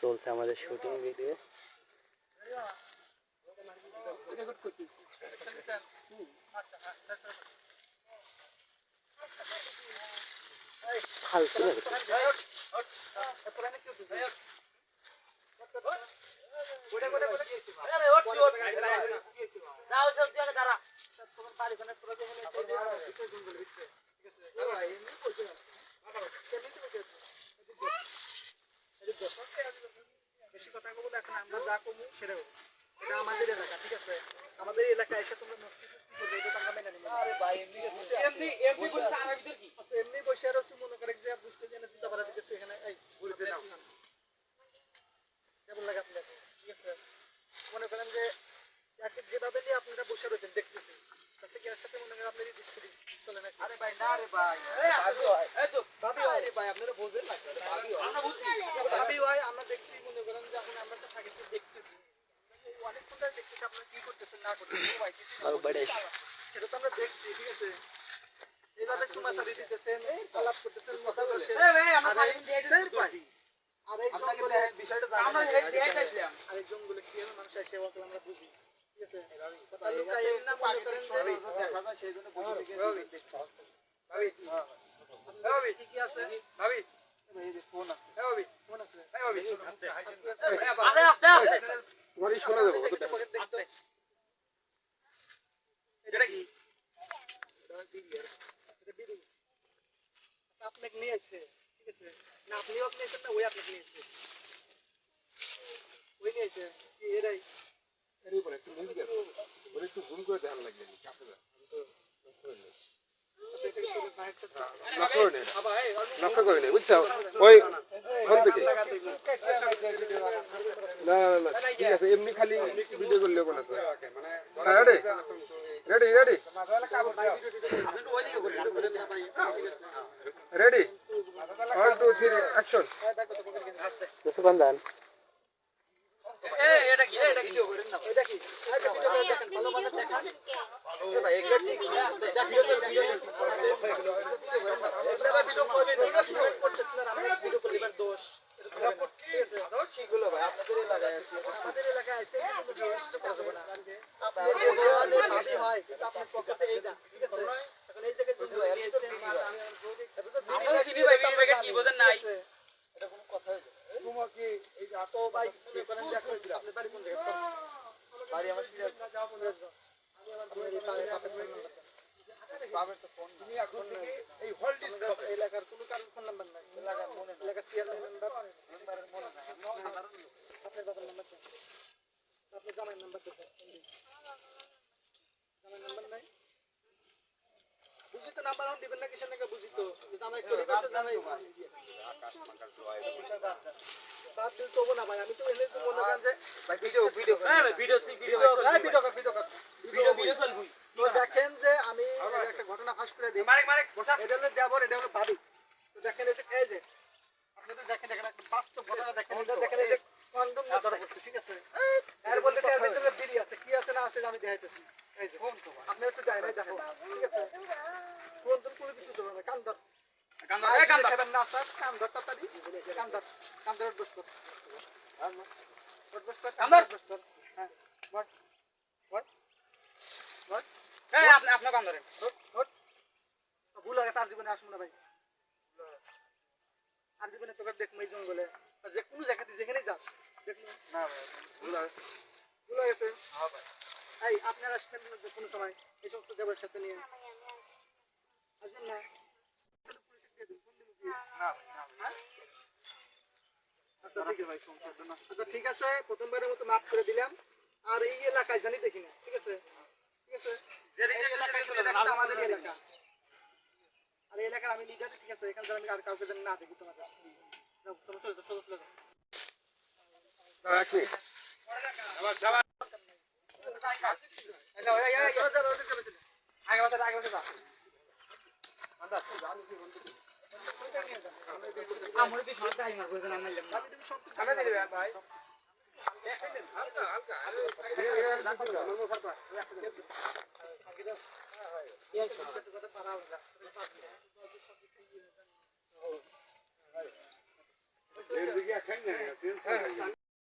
চলছে আমাদের shooting video. ফালতু বেশি কথা বলবো এখন আমরা যা কমু সেটা এটা আমাদের এলাকা, ঠিক আছে? আমাদের এলাকায় এসে তোমরা মস্তি করবে, এটা আমরা মেনে নিব। আরে ভাই এমনি বলতে আর ভিতর কি আছে? এমনি বসে আর তুমি মনে করে যে বুঝতে জানেন চিন্তা করা দিতেছে এখানে। এই বলতে নাও কেমন লাগে আপনাদের, ঠিক আছে? মনে করেন যে যেভাবে নিয়ে আপনারা বসে রয়েছেন দেখতেছি, তাতে কি এর সাথে মনে করেন আপনারই ডিসকাস চলে না? আরে ভাই না রে ভাই, ভাবি হয় রে ভাই, আপনারা বুঝেন না? ভাবি হয়, আমরা বুঝছি, ভাবি হয়। আমরা দেখছি মনে করেন যে এখন আমরা তো থাকি দেখতেছি অনেক কোথায় দেখতেছি আপনারা কি করতেছেন না করতেছেন ভাই, কিছু সেটা তো আমরা দেখছি, ঠিক আছে? এইভাবে তোমার সাথে দিতেছেন, আলাপ করতেছেন, কথা বলছেন। আর এই জঙ্গলে বিষয়টা আমরা দেখাইছিলাম, আর এই জঙ্গলে কি হয় মানুষ এসে ওকে আমরা বুঝি, ঠিক আছে? কথা লুকাই না মনে করেন দেখা যায় সেই জন্য বুঝি থেকে দেখতে হবে। ভাবি ভাবি কি আছে ভাবি? এই যে ফোন আছে, হ্যাঁ ভাবি ফোন আছে, হ্যাঁ ভাবি আস্তে আস্তে আস্তে ঘড়ি শোনা যাবে কত টাকা আস্তে। এটা কি? এটা বিড়ি আপনাকে নিয়ে আসছে, ঠিক আছে? না আপনিও নিয়েছেন না ওই আপনাকে নিয়েছে, ওই নিয়েছে কি এরাই এর উপরে একটু মিউজিক আছে, ওরে একটু জুম করে দেখান লাগবে কাছে যা আমি তো লক্ষ্য করে নেই, বুঝছো? ওই ওখান থেকে না না না ঠিক আছে, এমনি খালি ভিডিও করলে হবে না তো। Ready ready ready ready 1 2 3 action. কিছুক্ষণ দেন। এটা কি ভিডিও করেন না? এটা কি ভিডিও করে দেখেন, ভালো মানে দেখান ভাই, এগুলো ঠিক না। ভিডিও করতেছেন আর আমরা ভিডিও করলে এবার দোষ ঠিকগুলো ভাই আপনাদের এলাকায় আছে, আমাদের এলাকায় আছে কিন্তু দোষ করা যাবে না। আপনাদের ভাবি হয় কিন্তু আপনার পকেটে এইটা, ঠিক আছে? এখন এই জায়গায় যদি নিয়েছেন আমরা সিবি ভাই ভিডিও প্যাকেট কি বোঝেন নাই, এটা কোনো কথা হইলো তোমার কি এই যে তো ভাই মনে করেন যে এখন আপনি বাড়ি কোন জায়গায়? বাড়ি আমার সিরিয়াল যাও মনে রাখো, আমি আমার বাড়ি তারে পাতে ফোন নাম্বার বাবার তো ফোন তুমি এখন থেকে এই হোল্ড ডিস্ক এলাকার কোনো কারণ ফোন নাম্বার নাই, এলাকার মনে নাই, এলাকার চেয়ারম্যান মেম্বারের মনে নাই, আপনার বাবার নাম্বার দেন, আপনার জামাইয়ের নাম্বার দেন, জামাইয়ের নাম্বার নাই বুঝি তো, নাম্বার আন দিবেন না কিসের নাকি বুঝি তো জামাই করে কাছে জামাই আকাশ মাকাশ জয় বাদ দিল তো না ভাই, আমি তো এনে তো মনে করেন যে ভাই ভিডিও হ্যাঁ ভাই ভিডিও চলবি তো দেখেন যে আমি একটা ঘটনা ফাঁস করে দিই, এটা হলো দেবর, এটা হলো ভাবি। তো দেখেন এই যে আপনাদের দেখেন একটা বাস্তব ঘটনা দেখেন, এটা দেখেন এই যে কন্ডম নষ্ট করছে, ঠিক আছে? এর বলতেছে এর ভিতরে বিড়ি আছে, কি আছে না আছে আমি দেখাইতেছি। এই যে ফোন তো আপনি একটু যাই নাই দেখো, ঠিক আছে? ফোন তো কোনো কিছু দেবে না, কান ধর না স্যার, কান ধর তাড়াতাড়ি, কান ধর দোষ কর, হ্যাঁ এই আপনি কান ধরেন, ভুল হয়ে গেছে, আর জীবনে আসবো না ভাই, আর জীবনে তোকে দেখবো এই জঙ্গলে যে কোনো জায়গাতে যেখানেই যাস দেখবো না ভাই, ভুল হয়ে গেছে। হ্যাঁ ভাই এই আপনারা আসবেন কোনো সময় এই সমস্ত দেবের সাথে নিয়ে আসবেন না? আচ্ছা ঠিক আছে, প্রথমবারের মতো মাফ করে দিলাম, আর এই এলাকায় জানি দেখি না, ঠিক আছে? ঠিক আছে, আমাদের এলাকা আর এই এলাকার আমি লিডার, ঠিক আছে? এখানে আমি আর কাউকে জানি না দেখি, তোমার চলে যাও, চলে যাও।